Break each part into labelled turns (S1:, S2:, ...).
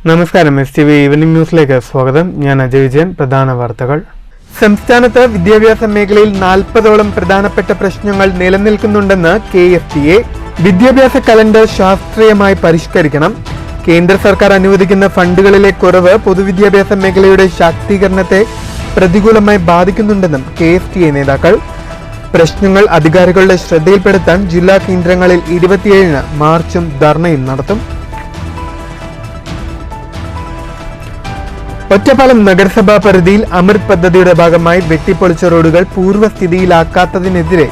S1: നമസ്കാരം. STV evening ന്യൂസിലേക്ക് സ്വാഗതം. ഞാൻ അജയ് വിജയൻ. പ്രധാന വാർത്തകൾ. സംസ്ഥാനത്ത് വിദ്യാഭ്യാസ മേഖലയിൽ 40ഓളം പ്രധാനപ്പെട്ട പ്രശ്നങ്ങൾ നിലനിൽക്കുന്നുണ്ടെന്ന് KFTA. വിദ്യാഭ്യാസ കലണ്ടർ ശാസ്ത്രീയമായി പരിഷ്കരിക്കണം. കേന്ദ്ര സർക്കാർ അനുവദിക്കുന്ന ഫണ്ടുകളിലെ കുറവ് പൊതുവിദ്യാഭ്യാസ മേഖലയുടെ ശാക്തീകരണത്തെ പ്രതികൂലമായി ബാധിക്കുന്നുണ്ടെന്നും KFTA നേതാക്കൾ. പ്രശ്നങ്ങൾ അധികാരികളുടെ ശ്രദ്ധയിൽപ്പെടുത്താൻ ജില്ലാ കേന്ദ്രങ്ങളിൽ 27-ന് മാർച്ചും ധർണയും നടത്തും. ഒറ്റപ്പാലം നഗരസഭാ പരിധിയിൽ അമൃത് പദ്ധതിയുടെ ഭാഗമായി വെട്ടിപ്പൊളിച്ച റോഡുകൾ പൂർവ്വസ്ഥിതിയിലാക്കാത്തതിനെതിരെ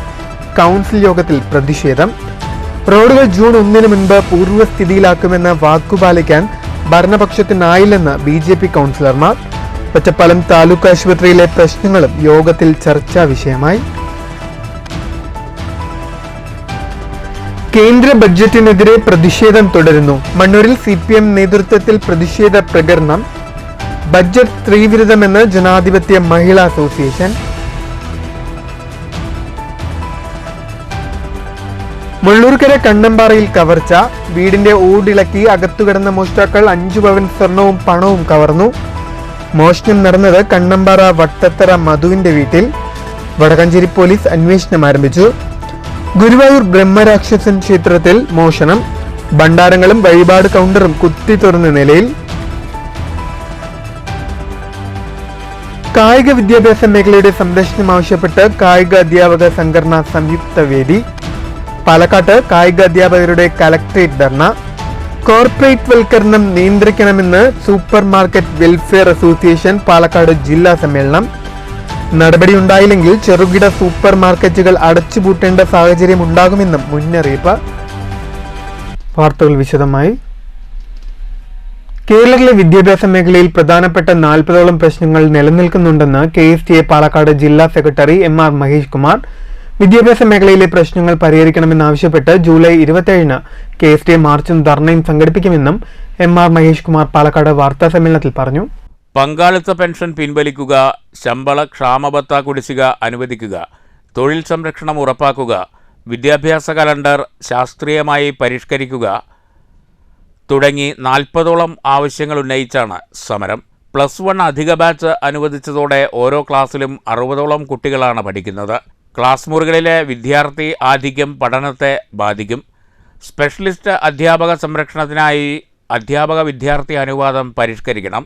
S1: കൗൺസിൽ യോഗത്തിൽ പ്രതിഷേധം. റോഡുകൾ ജൂൺ 1-ന് മുൻപ് പൂർവ്വസ്ഥിതിയിലാക്കുമെന്ന് വാക്കുപാലിക്കാൻ ഭരണപക്ഷത്തിനായില്ലെന്ന് BJP കൗൺസിലർമാർ. ഒറ്റപ്പാലം താലൂക്ക് ആശുപത്രിയിലെ പ്രശ്നങ്ങളും യോഗത്തിൽ ചർച്ചാ വിഷയമായി. കേന്ദ്ര ബഡ്ജറ്റിനെതിരെ പ്രതിഷേധം തുടരുന്നു. മണ്ണൂരിൽ CPM നേതൃത്വത്തിൽ പ്രതിഷേധ പ്രകടനം. ബഡ്ജറ്റ് സ്ത്രീവിരുദ്ധമെന്ന് ജനാധിപത്യ മഹിളാ അസോസിയേഷൻ. മുള്ളൂർക്കര കണ്ണമ്പാറയിൽ കവർച്ച. വീടിന്റെ ഓടിളക്കി അകത്തുകിടന്ന മോഷ്ടാക്കൾ 5 പവൻ സ്വർണവും പണവും കവർന്നു. മോഷണം നടന്നത് കണ്ണമ്പാറ വട്ടത്തറ മധുവിന്റെ വീട്ടിൽ. വടക്കഞ്ചേരി പോലീസ് അന്വേഷണം ആരംഭിച്ചു. ഗുരുവായൂർ ബ്രഹ്മരാക്ഷസൻ ക്ഷേത്രത്തിൽ മോഷണം. ഭണ്ഡാരങ്ങളും വഴിപാട് കൗണ്ടറും കുത്തി തുറന്ന നിലയിൽ. കായിക വിദ്യാഭ്യാസ മേഖലയുടെ സംരക്ഷണം ആവശ്യപ്പെട്ട് കായിക അധ്യാപക സംഘടന സംയുക്ത വേദി. പാലക്കാട്ട് കായിക അധ്യാപകരുടെ കലക്ടറേറ്റ് ധർണ. കോർപ്പറേറ്റ് വൽക്കരണം നിയന്ത്രിക്കണമെന്ന് super market welfare association Palakkad ജില്ലാ സമ്മേളനം. നടപടിയുണ്ടായില്ലെങ്കിൽ ചെറുകിട സൂപ്പർ മാർക്കറ്റുകൾ അടച്ചുപൂട്ടേണ്ട സാഹചര്യം ഉണ്ടാകുമെന്നും മുന്നറിയിപ്പ്. വാർത്തകൾ വിശദമായി. കേരളത്തിലെ വിദ്യാഭ്യാസ മേഖലയിൽ പ്രധാനപ്പെട്ട 40ഓളം പ്രശ്നങ്ങൾ നിലനിൽക്കുന്നുണ്ടെന്ന് KFTA പാലക്കാട് ജില്ലാ സെക്രട്ടറി MR മഹേഷ് കുമാർ. വിദ്യാഭ്യാസ മേഖലയിലെ പ്രശ്നങ്ങൾ പരിഹരിക്കണമെന്നാവശ്യപ്പെട്ട് ജൂലൈ 27-ന് KFTA മാർച്ചും ധർണയും സംഘടിപ്പിക്കുമെന്നും MR മഹേഷ് കുമാർ പാലക്കാട് വാർത്താ സമ്മേളനത്തിൽ പറഞ്ഞു.
S2: പങ്കാളിത്ത പെൻഷൻ പിൻവലിക്കുക, ശമ്പള ക്ഷാമബത്ത കുടിശ്ശിക അനുവദിക്കുക, തൊഴിൽ സംരക്ഷണം ഉറപ്പാക്കുക, വിദ്യാഭ്യാസ കലണ്ടർ ശാസ്ത്രീയമായി പരിഷ്കരിക്കുക തുടങ്ങി 40ഓളം ആവശ്യങ്ങൾ ഉന്നയിച്ചാണ് സമരം. +1 അധിക ബാച്ച് അനുവദിച്ചതോടെ ഓരോ ക്ലാസ്സിലും 60ഓളം കുട്ടികളാണ് പഠിക്കുന്നത്. ക്ലാസ് മുറികളിലെ വിദ്യാർത്ഥി ആധിക്യം പഠനത്തെ ബാധിക്കും. സ്പെഷ്യലിസ്റ്റ് അധ്യാപക സംരക്ഷണത്തിനായി അധ്യാപക വിദ്യാർത്ഥി അനുപാതം പരിഷ്കരിക്കണം.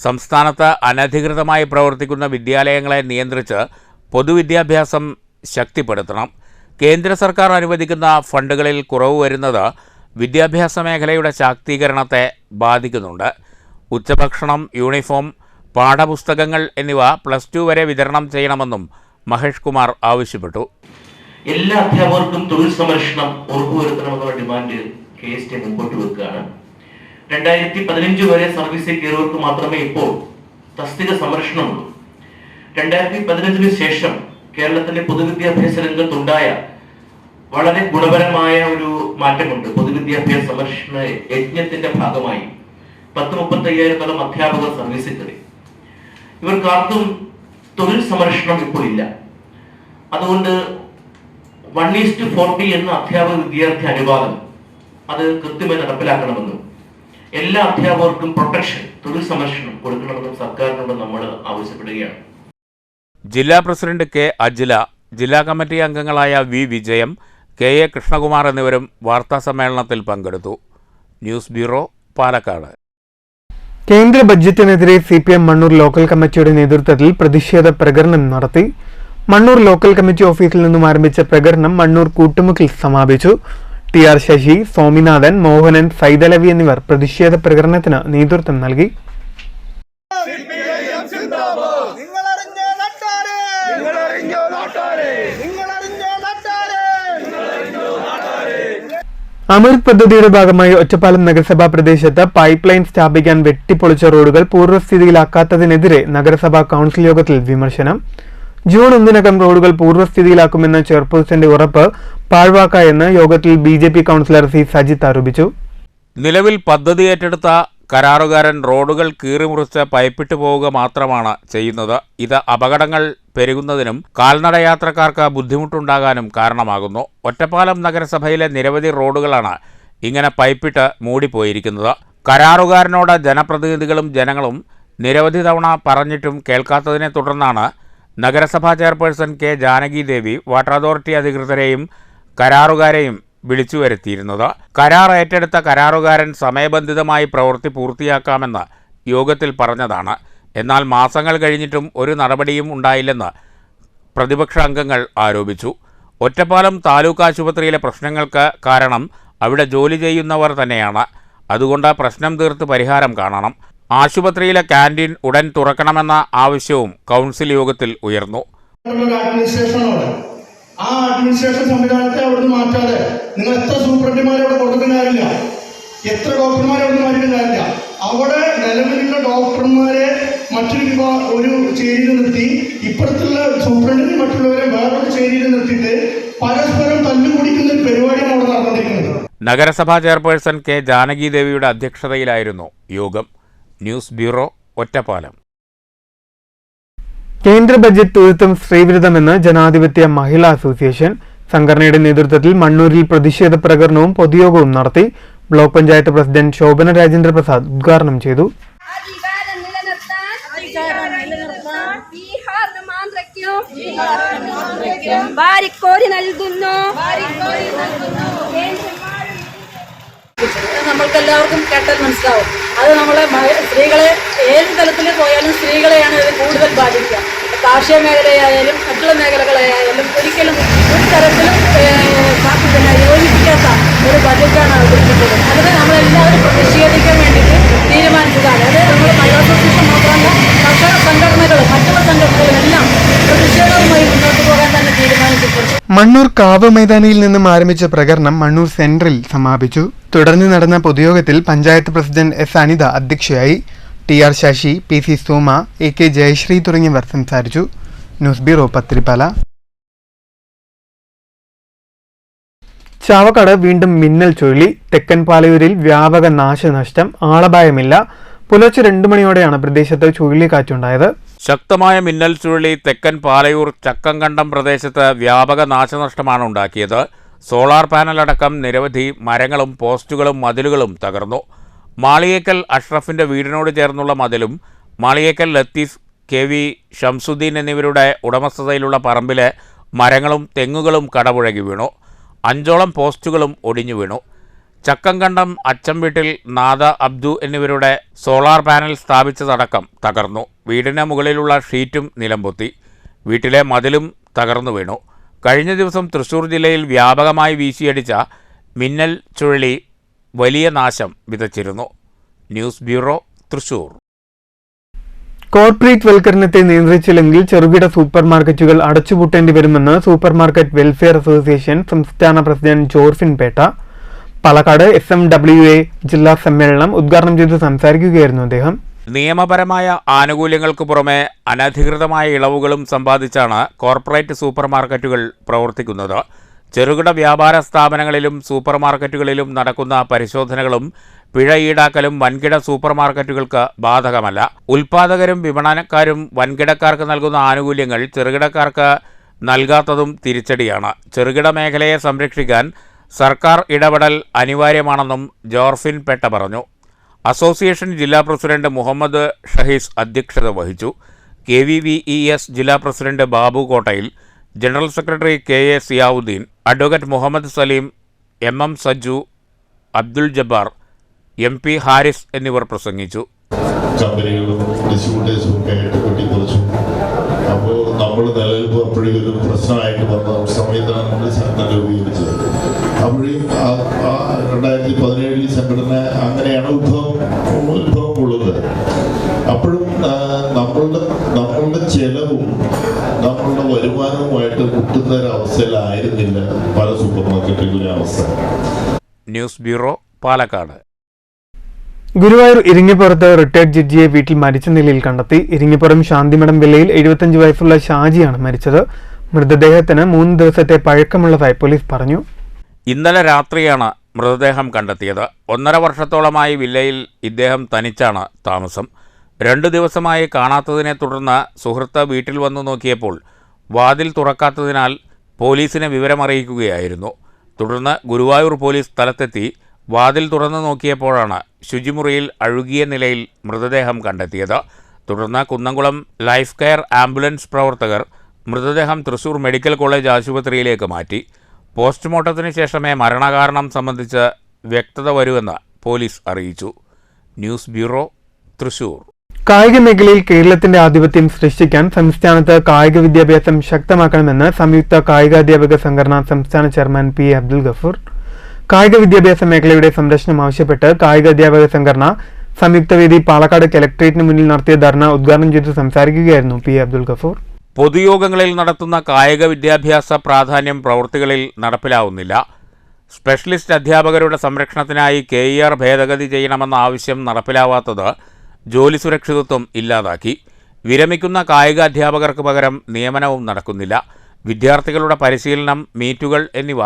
S2: സംസ്ഥാനത്ത് അനധികൃതമായി പ്രവർത്തിക്കുന്ന വിദ്യാലയങ്ങളെ നിയന്ത്രിച്ച് പൊതുവിദ്യാഭ്യാസം ശക്തിപ്പെടുത്തണം. കേന്ദ്ര സർക്കാർ അനുവദിക്കുന്ന ഫണ്ടുകളിൽ കുറവ് വരുന്നത് വിദ്യാഭ്യാസ മേഖലയുടെ ശാക്തീകരണത്തെ ബാധിക്കുന്നുണ്ട്. ഉച്ചഭക്ഷണം, യൂണിഫോം, പാഠപുസ്തകങ്ങൾ എന്നിവ +2 വരെ വിതരണം ചെയ്യണമെന്നും മഹേഷ് കുമാർ ആവശ്യപ്പെട്ടു.
S3: എല്ലാ അധ്യാപകർക്കും തൊഴിൽ സംരക്ഷണം ഉറപ്പുവരുത്തണമെന്നുള്ള ഡിമാൻഡ് KSTA മുമ്പോട്ട് വെക്കുകയാണ്. 2015 വരെ സർവീസിൽ കയറിയവർക്ക് മാത്രമേ ഇപ്പോൾ തസ്തിക സംരക്ഷണമുള്ളൂ. 2015-ന് ശേഷം കേരളത്തിലെ പൊതുവിദ്യാഭ്യാസ രംഗത്തുണ്ടായ വളരെ ഗുണപരമായ ഒരു മാറ്റമുണ്ട്. പൊതുവിദ്യാഭ്യാസ സംരക്ഷണ യജ്ഞത്തിന്റെ ഭാഗമായി 35,000-ഓളം അധ്യാപകർ സർവീസിൽ കയറി. ഇവർക്കാർക്കും തൊഴിൽ സംരക്ഷണം ഇപ്പോൾ ഇല്ല. അതുകൊണ്ട് 1:40 എന്ന അധ്യാപക വിദ്യാർത്ഥി അനുപാതം അത് കൃത്യമായി നടപ്പിലാക്കണമെന്നും എല്ലാ അധ്യാപകർക്കും പ്രൊട്ടക്ഷൻ, തൊഴിൽ സംരക്ഷണം കൊടുക്കണമെന്നും സർക്കാരിനോട് നമ്മൾ ആവശ്യപ്പെടുകയാണ്.
S2: ജില്ലാ പ്രസിഡന്റ് K അജില, ജില്ലാ കമ്മിറ്റി അംഗങ്ങളായ V വിജയം, KA കൃഷ്ണകുമാർ എന്നിവരും വാർത്താ സമ്മേളനത്തിൽ പങ്കെടുത്തു. News bureau, Palakkad.
S1: കേന്ദ്ര ബഡ്ജറ്റിനെതിരെ CPM മണ്ണൂർ ലോക്കൽ കമ്മിറ്റിയുടെ നേതൃത്വത്തിൽ പ്രതിഷേധ പ്രകടനം നടത്തി. മണ്ണൂർ ലോക്കൽ കമ്മിറ്റി ഓഫീസിൽ നിന്നും ആരംഭിച്ച പ്രകടനം മണ്ണൂർ കൂട്ടുമുക്കിൽ സമാപിച്ചു. TR ശശി, സ്വാമിനാഥൻ, മോഹനൻ, സൈതലവി എന്നിവർ പ്രതിഷേധ പ്രകടനത്തിന് നേതൃത്വം നൽകി. അമൃത് പദ്ധതിയുടെ ഭാഗമായി ഒറ്റപ്പാലം നഗരസഭാ പ്രദേശത്ത് പൈപ്പ് ലൈൻ സ്ഥാപിക്കാൻ വെട്ടിപ്പൊളിച്ച റോഡുകൾ പൂർവ്വസ്ഥിതിയിലാക്കാത്തതിനെതിരെ നഗരസഭാ കൗൺസിൽ യോഗത്തിൽ വിമർശനം. ജൂൺ 1-നകം റോഡുകൾ പൂർവ്വസ്ഥിതിയിലാക്കുമെന്ന ചെയർപേഴ്സന്റെ ഉറപ്പ് പാഴ്വാക്കായെന്ന് യോഗത്തിൽ BJP കൗൺസിലർ C സജിത്ത് ആരോപിച്ചു.
S2: നിലവിൽ പദ്ധതി ഏറ്റെടുത്ത കരാറുകാരൻ റോഡുകൾ കീറിമുറിച്ച് പൈപ്പിട്ട് പോവുക മാത്രമാണ് ചെയ്യുന്നത്. ഇത് അപകടങ്ങൾ പെരുകുന്നതിനും കാൽനടയാത്രക്കാർക്ക് ബുദ്ധിമുട്ടുണ്ടാകാനും കാരണമാകുന്നു. ഒറ്റപ്പാലം നഗരസഭയിലെ നിരവധി റോഡുകളാണ് ഇങ്ങനെ പൈപ്പിട്ട് മൂടിപ്പോയിരിക്കുന്നത്. കരാറുകാരനോട് ജനപ്രതിനിധികളും ജനങ്ങളും നിരവധി തവണ പറഞ്ഞിട്ടും കേൾക്കാത്തതിനെ തുടർന്നാണ് നഗരസഭാ ചെയർപേഴ്സൺ കെ ജാനകി ദേവി വാട്ടർ അതോറിറ്റി അധികൃതരെയും കരാറുകാരെയും വിളിച്ചു വരുത്തിയിരുന്നത്. കരാർ ഏറ്റെടുത്ത കരാറുകാരൻ സമയബന്ധിതമായി പ്രവൃത്തി പൂർത്തിയാക്കാമെന്ന് യോഗത്തിൽ പറഞ്ഞതാണ്. എന്നാൽ മാസങ്ങൾ കഴിഞ്ഞിട്ടും ഒരു നടപടിയും ഉണ്ടായില്ലെന്ന് പ്രതിപക്ഷ അംഗങ്ങൾ ആരോപിച്ചു. ഒറ്റപ്പാലം താലൂക്ക് ആശുപത്രിയിലെ പ്രശ്നങ്ങൾക്ക് കാരണം അവിടെ ജോലി ചെയ്യുന്നവർ തന്നെയാണ്. അതുകൊണ്ട് പ്രശ്നം തീർത്ത് പരിഹാരം കാണണം. ആശുപത്രിയിലെ ക്യാൻറ്റീൻ ഉടൻ തുറക്കണമെന്ന ആവശ്യവും കൗൺസിൽ യോഗത്തിൽ ഉയർന്നു.
S4: ആ അഡ്മിനിസ്ട്രേഷൻ സംവിധാനത്തെ അവിടുന്ന് മാറ്റാതെ നിങ്ങൾ എത്ര സൂപ്രണ്ടുമാരെ അവിടെ കൊടുക്കുന്ന കാര്യമില്ല, എത്ര ഡോക്ടർമാരെ അവിടെ മാറ്റിയിട്ട് കാര്യമില്ല. അവിടെ നിലവിലുള്ള ഡോക്ടർമാരെ ഒരു ചേരിയിൽ നിർത്തി ഇപ്പുറത്തുള്ള സൂപ്രണ്ടിനെ മറ്റുള്ളവരെ വേറൊരു ചേരിയിൽ നിർത്തിയിട്ട് പരസ്പരം തല്ലുകൂടിക്കുന്ന ഒരു പരിപാടിയാണ് അവിടെ നടന്നിരിക്കുന്നത്.
S2: നഗരസഭാ ചെയർപേഴ്സൺ കെ ജാനകി ദേവിയുടെ അധ്യക്ഷതയിലായിരുന്നു യോഗം. News bureau, Ottapalam.
S1: കേന്ദ്ര ബജറ്റ് തുഴുത്തും സ്ത്രീവിരുദ്ധമെന്ന് ജനാധിപത്യ മഹിളാ അസോസിയേഷൻ. സംഘടനയുടെ നേതൃത്വത്തിൽ മണ്ണൂരിൽ പ്രതിഷേധ പ്രകടനവും പൊതുയോഗവും നടത്തി. ബ്ലോക്ക് പഞ്ചായത്ത് പ്രസിഡന്റ് ശോഭന രാജേന്ദ്ര പ്രസാദ് ഉദ്ഘാടനം ചെയ്തു.
S5: നമ്മൾക്കെല്ലാവർക്കും കേട്ടാൽ മനസ്സിലാവും. അത് നമ്മളെ സ്ത്രീകളെ ഏത് തലത്തിൽ പോയാലും സ്ത്രീകളെയാണ് ഇത് കൂടുതൽ ബാധിക്കുക. കാർഷിക മേഖലയായാലും മറ്റുള്ള മേഖലകളായാലും ഒരിക്കലും ഒരു തരത്തിലും യോജിപ്പിക്കാത്ത ഒരു ബജറ്റാണ് അവതരിപ്പിച്ചത്. അതിന് നമ്മളെല്ലാവരും പ്രതിഷേധിക്കാൻ വേണ്ടിയിട്ട് തീരുമാനിച്ചതാണ്. അത് നമ്മൾ മഹിളാ അസോസിയേഷൻ മാത്രമല്ല, കർഷക സംഘടനകളും മറ്റുള്ള സംഘടനകളും എല്ലാം പ്രതിഷേധവുമായി മുന്നോട്ട് പോകാൻ തന്നെ തീരുമാനിച്ചിട്ടുണ്ട്.
S1: മണ്ണൂർ കാവ് മൈതാനിയിൽ നിന്നും ആരംഭിച്ച പ്രകടനം മണ്ണൂർ സെൻട്രൽ സമാപിച്ചു. തുടർന്ന് നടന്ന പൊതുയോഗത്തിൽ പഞ്ചായത്ത് പ്രസിഡന്റ് എസ് അനിത അധ്യക്ഷയായി. T R. Sasi, P C. Soma, A K. Jayasree തുടങ്ങിയവർ സംസാരിച്ചു. News bureau, Pathiripala. ചാവക്കാട് വീണ്ടും മിന്നൽ ചുഴലി. തെക്കൻ പാലയൂരിൽ വ്യാപക നാശനഷ്ടം. ആളപായമില്ല. പുലർച്ചെ 2 മണിയോടെയാണ് പ്രദേശത്ത് ചുഴലിക്കാറ്റുണ്ടായത്.
S2: ശക്തമായ മിന്നൽ ചുഴലി തെക്കൻ പാലയൂർ ചക്കംകണ്ടം പ്രദേശത്ത് വ്യാപക നാശനഷ്ടമാണ് ഉണ്ടാക്കിയത്. സോളാർ പാനലടക്കം നിരവധി മരങ്ങളും പോസ്റ്റുകളും മതിലുകളും തകർന്നു. മാളിയേക്കൽ അഷ്റഫിന്റെ വീടിനോട് ചേർന്നുള്ള മതിലും മാളിയേക്കൽ ലത്തീഫ്, കെ.വി. ഷംസുദ്ദീൻ എന്നിവരുടെ ഉടമസ്ഥതയിലുള്ള പറമ്പിലെ മരങ്ങളും തെങ്ങുകളും കടപുഴകി വീണു. 5ഓളം പോസ്റ്റുകളും ഒടിഞ്ഞു വീണു. ചക്കംകണ്ടം അച്ചംവീട്ടിൽ നാദ അബ്ദു എന്നിവരുടെ സോളാർ പാനൽ സ്ഥാപിച്ചതടക്കം തകർന്നു. വീടിന് മുകളിലുള്ള ഷീറ്റും നിലംപൊത്തി. വീട്ടിലെ മതിലും തകർന്നു വീണു. കഴിഞ്ഞ ദിവസം തൃശൂർ ജില്ലയിൽ വ്യാപകമായി വീശിയടിച്ച മിന്നൽ ചുഴലി വലിയ നാശം വിതച്ചിരുന്നു. News bureau, Thrissur.
S1: കോർപ്പറേറ്റ് വൽക്കരണത്തെ നിയന്ത്രിച്ചില്ലെങ്കിൽ ചെറുകിട സൂപ്പർ മാർക്കറ്റുകൾ അടച്ചുപൂട്ടേണ്ടി വരുമെന്ന് സൂപ്പർ മാർക്കറ്റ് വെൽഫെയർ അസോസിയേഷൻ സംസ്ഥാന പ്രസിഡന്റ് ജോർഫിൻ പേട്ട. പാലക്കാട് SMWA ജില്ലാ സമ്മേളനം ഉദ്ഘാടനം ചെയ്ത് സംസാരിക്കുകയായിരുന്നു അദ്ദേഹം.
S2: നിയമപരമായ ആനുകൂല്യങ്ങൾക്ക് പുറമെ അനധികൃതമായ ഇളവുകളും സമ്പാദിച്ചാണ് കോർപ്പറേറ്റ് സൂപ്പർ മാർക്കറ്റുകൾ പ്രവർത്തിക്കുന്നത്. ചെറുകിട വ്യാപാര സ്ഥാപനങ്ങളിലും സൂപ്പർ മാർക്കറ്റുകളിലും നടക്കുന്ന പരിശോധനകളും പിഴ ഈടാക്കലും വൻകിട സൂപ്പർ മാർക്കറ്റുകൾക്ക് ബാധകമല്ല. ഉൽപ്പാദകരും വിപണനക്കാരും വൻകിടക്കാർക്ക് നൽകുന്ന ആനുകൂല്യങ്ങൾ ചെറുകിടക്കാർക്ക് നൽകാത്തതും തിരിച്ചടിയാണ്. ചെറുകിട മേഖലയെ സംരക്ഷിക്കാൻ സർക്കാർ ഇടപെടൽ അനിവാര്യമാണെന്നും ജോർഫിൻ പേട്ട പറഞ്ഞു. അസോസിയേഷൻ ജില്ലാ പ്രസിഡന്റ് മുഹമ്മദ് ഷഹീസ് അധ്യക്ഷത വഹിച്ചു. KVVES ജില്ലാ president Babu Kottayil, general secretary KA Ziyauddin, advocate Muhammad Saleem, MM Sajju, Abdul Jabbar, MP Haris എന്നിവർ പ്രസംഗിച്ചു.
S6: കമ്പനികളും ഡിസ്ട്രിബ്യൂട്ടേഴ്സും ഒക്കെ ആയിട്ട് വെട്ടിക്കുറച്ചു. അപ്പോൾ നമ്മൾ നിലനിൽപ്പ് അപ്പോഴേക്കും ഒരു പ്രശ്നമായിട്ട് വന്ന സമയത്താണ് നമ്മൾ സംഘടന രൂപീകരിച്ചത്. അപ്പോഴും 2017 സംഘടന അങ്ങനെയാണ് ഉത്ഭവം കൊള്ളുന്നത്. അപ്പോഴും നമ്മളുടെ ചെലവും നമ്മളുടെ വരുമാനവുമായിട്ട് മുട്ടുന്ന ഒരവസ്ഥയിലായിരുന്നില്ല പല സൂപ്പർ മാർക്കറ്റുകളുടെ അവസ്ഥ.
S2: News bureau, Palakkad.
S1: ഗുരുവായൂർ ഇരിങ്ങിപ്പുറത്ത് റിട്ടയർഡ് ജഡ്ജിയെ വീട്ടിൽ മരിച്ച നിലയിൽ കണ്ടെത്തി. ഇരിങ്ങിപ്പുറം ശാന്തിമഠം വില്ലയിൽ 75 വയസ്സുള്ള ഷാജിയാണ് മരിച്ചത്. മൃതദേഹത്തിന് 3 ദിവസത്തെ പഴക്കമുള്ളതായി പോലീസ് പറഞ്ഞു.
S2: ഇന്നലെ രാത്രിയാണ് മൃതദേഹം കണ്ടെത്തിയത്. 1.5 വർഷത്തോളമായി വില്ലയിൽ ഇദ്ദേഹം തനിച്ചാണ് താമസം. 2 ദിവസമായി കാണാത്തതിനെ തുടർന്ന് സുഹൃത്ത് വീട്ടിൽ വന്നു നോക്കിയപ്പോൾ വാതിൽ തുറക്കാത്തതിനാൽ പോലീസിനെ വിവരമറിയിക്കുകയായിരുന്നു. തുടർന്ന് ഗുരുവായൂർ പോലീസ് സ്ഥലത്തെത്തി വാതിൽ തുറന്നു നോക്കിയപ്പോഴാണ് ശുചിമുറിയിൽ അഴുകിയ നിലയിൽ മൃതദേഹം കണ്ടെത്തിയത്. തുടർന്ന് കുന്നംകുളം ലൈഫ് കെയർ ആംബുലൻസ് പ്രവർത്തകർ മൃതദേഹം തൃശൂർ മെഡിക്കൽ കോളേജ് ആശുപത്രിയിലേക്ക് മാറ്റി. പോസ്റ്റ്മോർട്ടത്തിന് ശേഷമേ മരണകാരണം സംബന്ധിച്ച് വ്യക്തത വരുമെന്ന് പോലീസ് അറിയിച്ചു. News bureau, Thrissur.
S1: കായിക മേഖലയിൽ കേരളത്തിന്റെ ആധിപത്യം സൃഷ്ടിക്കാൻ സംസ്ഥാനത്ത് കായിക വിദ്യാഭ്യാസം ശക്തമാക്കണമെന്ന് സംയുക്ത കായികാധ്യാപക സംഘടന സംസ്ഥാന ചെയർമാൻ പി അബ്ദുൽ ഗഫൂർ. കായിക വിദ്യാഭ്യാസ മേഖലയുടെ സംരക്ഷണം ആവശ്യപ്പെട്ട് കായികാധ്യാപക സംഘടന സംയുക്തവേദി പാലക്കാട് കലക്ട്രേറ്റിന് മുന്നിൽ നടത്തിയ ധർണ ഉദ്ഘാടനം ചെയ്ത് സംസാരിക്കുകയായിരുന്നു പി അബ്ദുൽ ഗഫൂർ.
S2: പൊതുയോഗങ്ങളിൽ നടത്തുന്ന കായിക വിദ്യാഭ്യാസ പ്രാധാന്യം പ്രവൃത്തികളിൽ നടപ്പിലാവുന്നില്ല. സ്പെഷ്യലിസ്റ്റ് അധ്യാപകരുടെ സംരക്ഷണത്തിനായി KER ഭേദഗതി ചെയ്യണമെന്ന ആവശ്യം നടപ്പിലാവാത്തത് ജോലി സുരക്ഷിതത്വം ഇല്ലാതാക്കി. വിരമിക്കുന്ന കായിക അധ്യാപകർക്ക് പകരം നിയമനവും നടക്കുന്നില്ല. വിദ്യാർത്ഥികളുടെ പരിശീലനം, മീറ്റുകൾ എന്നിവ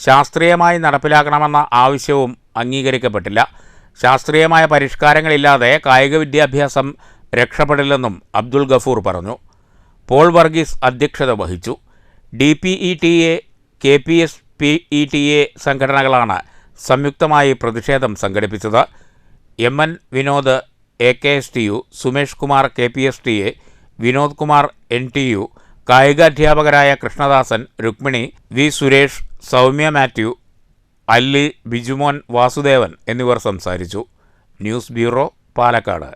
S2: ശാസ്ത്രീയമായി നടപ്പിലാക്കണമെന്ന ആവശ്യവും അംഗീകരിക്കപ്പെട്ടില്ല. ശാസ്ത്രീയമായ പരിഷ്കാരങ്ങളില്ലാതെ കായിക വിദ്യാഭ്യാസം രക്ഷപ്പെടില്ലെന്നും അബ്ദുൽ ഗഫൂർ പറഞ്ഞു. പോൾ വർഗീസ് അധ്യക്ഷത വഹിച്ചു. DPETA, KPSPETA സംഘടനകളാണ് സംയുക്തമായി പ്രതിഷേധം സംഘടിപ്പിച്ചത്. MN Vinod AKSTU, Sumesh Kumar KPSTA, Vinod Kumar NTU, കായികാധ്യാപകരായ Krishnadasan, Rukmini, V Suresh, Soumya Mathew, അല്ലി, ബിജുമോൻ, വാസുദേവൻ എന്നിവർ സംസാരിച്ചു. News bureau, Palakkad.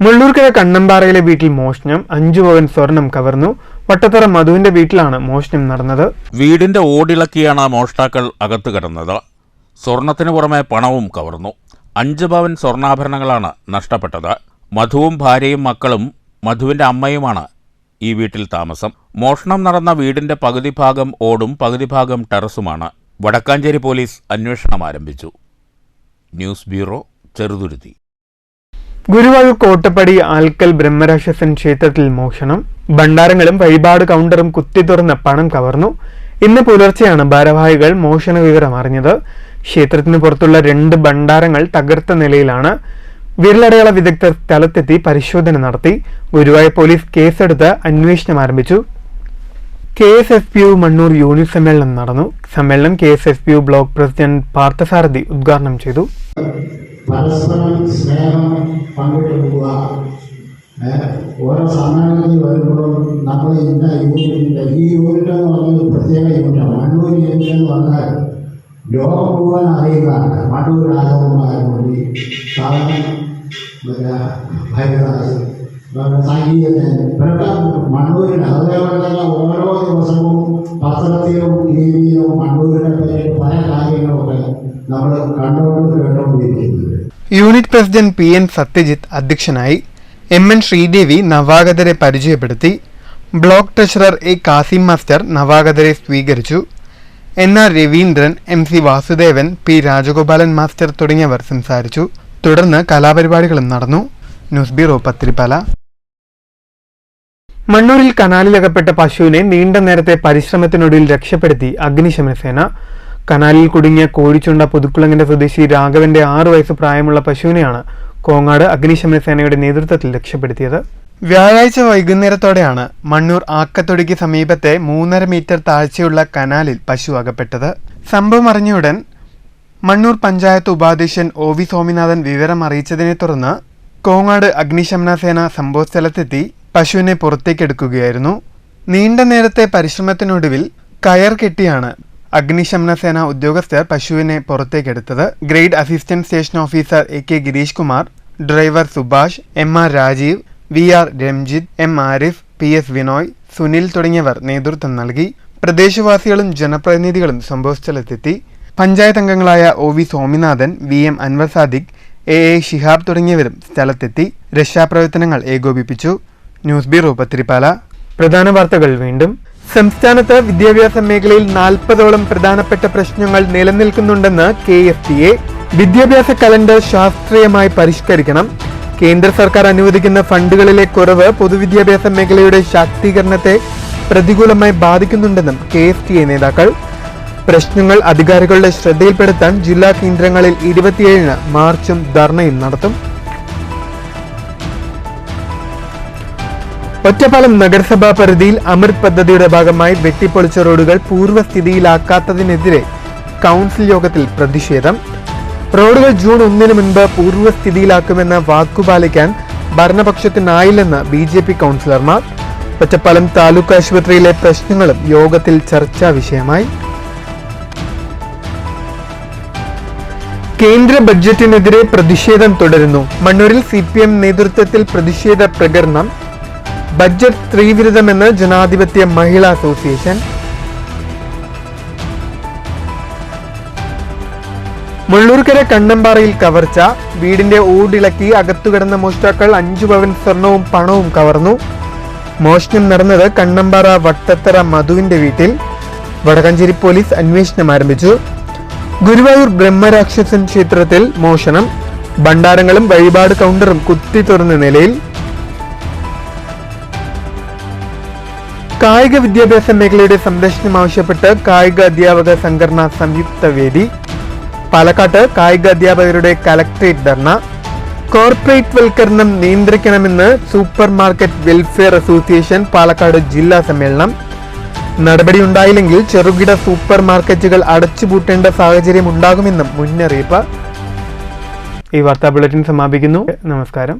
S1: മുള്ളൂർക്കര കണ്ണമ്പാറയിലെ വീട്ടിൽ മോഷണം. 5 പവൻ സ്വർണം കവർന്നു. വട്ടത്തറ മധുവിന്റെ വീട്ടിലാണ് മോഷണം നടന്നത്.
S2: വീടിന്റെ ഓടിളക്കിയാണ് മോഷ്ടാക്കൾ അകത്ത് കടന്നത്. സ്വർണത്തിന് പുറമെ പണവും കവർന്നു. 5 പവൻ സ്വർണ്ണാഭരണങ്ങളാണ് നഷ്ടപ്പെട്ടത്. മധുവും ഭാര്യയും മക്കളും മധുവിന്റെ അമ്മയുമാണ് ഈ വീട്ടിൽ താമസം. മോഷണം നടന്ന വീടിന്റെ പകുതി ഭാഗം ഓടും പകുതി ഭാഗം ടെറസുമാണ്. വടക്കാഞ്ചേരി പോലീസ് അന്വേഷണം ആരംഭിച്ചു. News bureau, Cheruthuruthy.
S1: ഗുരുവായൂർ കോട്ടപ്പടി ആൽക്കൽ ബ്രഹ്മരാക്ഷസൻ ക്ഷേത്രത്തിൽ മോഷണം. ഭണ്ഡാരങ്ങളും വഴിപാട് കൗണ്ടറും കുത്തി തുറന്ന് പണം കവർന്നു. ഇന്ന് പുലർച്ചെയാണ് ഭാരവാഹികൾ മോഷണ വിവരം അറിഞ്ഞത്. ക്ഷേത്രത്തിന് പുറത്തുള്ള 2 ഭണ്ഡാരങ്ങൾ തകർത്ത നിലയിലാണ്. വിരലടയാള വിദഗ്ധർ സ്ഥലത്തെത്തി പരിശോധന നടത്തി. ഗുരുവായൂർ പോലീസ് കേസെടുത്ത് അന്വേഷണം ആരംഭിച്ചു. KSFPU മണ്ണൂർ യൂണിറ്റ് സമ്മേളനം നടന്നു. സമ്മേളനം KSFPU ബ്ലോക്ക് പ്രസിഡന്റ് പാർത്ഥസാരഥി ഉദ്ഘാടനം ചെയ്തു.
S7: പരസ്പരം സ്നേഹം പങ്കിട്ടെടുക്കുക. ഓരോ സമ്മേളനത്തിൽ വരുമ്പോഴും നമ്മൾ ഇന്ന യൂണിറ്റിൻ്റെ ഈ യൂണിറ്റ് എന്ന് പറഞ്ഞാൽ പ്രത്യേക യൂണിറ്റാണ്. മണ്ണൂർ യൂണിറ്റ് എന്ന് പറഞ്ഞാൽ ലോകം മുഴുവൻ അറിയുക മണ്ണൂർ രാജകുമാരൻകുട്ടി, ഭൈരദാസ്, സംഗീതജ്ഞൻ ഇവരൊക്കെ മണ്ണൂരിന്. അതേപോലെ തന്നെ ഓരോ ദിവസവും പത്രത്തിലും TV-യിലും മണ്ണൂരിനെ പറ്റി പല കാര്യങ്ങളൊക്കെ നമ്മൾ കണ്ടുകൊണ്ട് കേട്ടുകൊണ്ടിരിക്കുന്നത്.
S1: യൂണിറ്റ് പ്രസിഡന്റ് PN സത്യജിത്ത് അധ്യക്ഷനായി. MN ശ്രീദേവി നവാഗതരെ പരിചയപ്പെടുത്തി. Block treasurer A Kasim master നവാഗതരെ സ്വീകരിച്ചു. NR Raveendran, MC Vasudevan, P Rajagopalan master തുടങ്ങിയവർ സംസാരിച്ചു. തുടർന്ന് കലാപരിപാടികളും നടന്നു. News bureau, Pathiripala. മണ്ണൂരിൽ കനാലിലകപ്പെട്ട പശുവിനെ നീണ്ട നേരത്തെ പരിശ്രമത്തിനൊടുവിൽ രക്ഷപ്പെടുത്തി അഗ്നിശമന സേന. കനാലിൽ കുടുങ്ങിയ കോഴിച്ചുണ്ട പുതുക്കുളങ്ങിന്റെ സ്വദേശി രാഘവന്റെ 6 വയസ്സ് പ്രായമുള്ള പശുവിനെയാണ് കോങ്ങാട് അഗ്നിശമന സേനയുടെ നേതൃത്വത്തിൽ രക്ഷപ്പെടുത്തിയത്. വ്യാഴാഴ്ച വൈകുന്നേരത്തോടെയാണ് മണ്ണൂർ ആക്കത്തൊടിക്ക് സമീപത്തെ 3.5 മീറ്റർ താഴ്ചയുള്ള കനാലിൽ പശു അകപ്പെട്ടത്. സംഭവം അറിഞ്ഞയുടൻ മണ്ണൂർ പഞ്ചായത്ത് ഉപാധ്യക്ഷൻ OV സ്വാമിനാഥൻ വിവരം അറിയിച്ചതിനെ തുടർന്ന് കോങ്ങാട് അഗ്നിശമന സേന സംഭവസ്ഥലത്തെത്തി പശുവിനെ പുറത്തേക്കെടുക്കുകയായിരുന്നു. നീണ്ട നേരത്തെ പരിശ്രമത്തിനൊടുവിൽ കയർ കെട്ടിയാണ് അഗ്നിശമന സേന ഉദ്യോഗസ്ഥർ പശുവിനെ പുറത്തേക്കെടുത്തത്. Grade assistant station officer AK Gireesh Kumar, driver Subhash, MR Rajeev, VR Ramjith, M Arif, PS Vinoy, Sunil തുടങ്ങിയവർ നേതൃത്വം നൽകി. പ്രദേശവാസികളും ജനപ്രതിനിധികളും സംഭവസ്ഥലത്തെത്തി. പഞ്ചായത്ത് അംഗങ്ങളായ OV Swaminathan, VM Anwar Sadiq, AA Shihab തുടങ്ങിയവരും സ്ഥലത്തെത്തി രക്ഷാപ്രവർത്തനങ്ങൾ ഏകോപിപ്പിച്ചു. News bureau, Pathiripala. പ്രധാന വാർത്തകൾ വീണ്ടും. സംസ്ഥാനത്ത് വിദ്യാഭ്യാസ മേഖലയിൽ 40ഓളം പ്രധാനപ്പെട്ട പ്രശ്നങ്ങൾ നിലനിൽക്കുന്നുണ്ടെന്ന് KFTA. വിദ്യാഭ്യാസ കലണ്ടർ ശാസ്ത്രീയമായി പരിഷ്കരിക്കണം. കേന്ദ്ര സർക്കാർ അനുവദിക്കുന്ന ഫണ്ടുകളിലെ കുറവ് പൊതുവിദ്യാഭ്യാസ മേഖലയുടെ ശാക്തീകരണത്തെ പ്രതികൂലമായി ബാധിക്കുന്നുണ്ടെന്നും KFTA നേതാക്കൾ. പ്രശ്നങ്ങൾ അധികാരികളുടെ ശ്രദ്ധയിൽപ്പെടുത്താൻ ജില്ലാ കേന്ദ്രങ്ങളിൽ 27-ന് മാർച്ചും ധർണയും നടത്തും. ഒറ്റപ്പാലം നഗരസഭാ പരിധിയിൽ അമൃത് പദ്ധതിയുടെ ഭാഗമായി വെട്ടിപ്പൊളിച്ച റോഡുകൾ പൂർവ്വസ്ഥിതിയിലാക്കാത്തതിനെതിരെ കൗൺസിൽ യോഗത്തിൽ പ്രതിഷേധം. റോഡുകൾ ജൂൺ 1 മുൻപ് പൂർവ്വസ്ഥിതിയിലാക്കുമെന്ന വാക്കുപാലിക്കാൻ ഭരണപക്ഷത്തിനായില്ലെന്ന് BJP കൗൺസിലർമാർ. ഒറ്റപ്പാലം താലൂക്ക് ആശുപത്രിയിലെ പ്രശ്നങ്ങളും യോഗത്തിൽ ചർച്ചാ വിഷയമായി. കേന്ദ്ര ബഡ്ജറ്റിനെതിരെ പ്രതിഷേധം തുടരുന്നു. മണ്ണൂരിൽ CPM നേതൃത്വത്തിൽ പ്രതിഷേധ പ്രകടനം. ബഡ്ജറ്റ് സ്ത്രീവിരുദ്ധമെന്ന് ജനാധിപത്യ മഹിളാ അസോസിയേഷൻ. മുള്ളൂർക്കര കണ്ണമ്പാറയിൽ കവർച്ച. വീടിന്റെ ഓടിളക്കി അകത്തുകിടന്ന മോഷ്ടാക്കൾ 5 പവൻ സ്വർണവും പണവും കവർന്നു. മോഷണം നടന്നത് കണ്ണമ്പാറ വട്ടത്തറ മധുവിന്റെ വീട്ടിൽ. വടക്കഞ്ചേരി പോലീസ് അന്വേഷണം ആരംഭിച്ചു. ഗുരുവായൂർ ബ്രഹ്മരാക്ഷസൻ ക്ഷേത്രത്തിൽ മോഷണം. ഭണ്ഡാരങ്ങളും വഴിപാട് കൗണ്ടറും കുത്തി തുറന്ന നിലയിൽ. കായിക വിദ്യാഭ്യാസ മേഖലയുടെ സംരക്ഷണം ആവശ്യപ്പെട്ട് കായിക അധ്യാപക സംഘടന സംയുക്ത വേദി. പാലക്കാട്ട് കായിക അധ്യാപകരുടെ കലക്ട്രേറ്റ് ധർണ. കോർപ്പറേറ്റ് വൽക്കരണം നിയന്ത്രിക്കണമെന്ന് super market welfare association Palakkad ജില്ലാ സമ്മേളനം. നടപടിയുണ്ടായില്ലെങ്കിൽ ചെറുകിട സൂപ്പർ മാർക്കറ്റുകൾ അടച്ചുപൂട്ടേണ്ട സാഹചര്യം ഉണ്ടാകുമെന്നും മുന്നറിയിപ്പ്. ഈ വാർത്താ ബുള്ളറ്റിൻ സമാപിക്കുന്നു. നമസ്കാരം.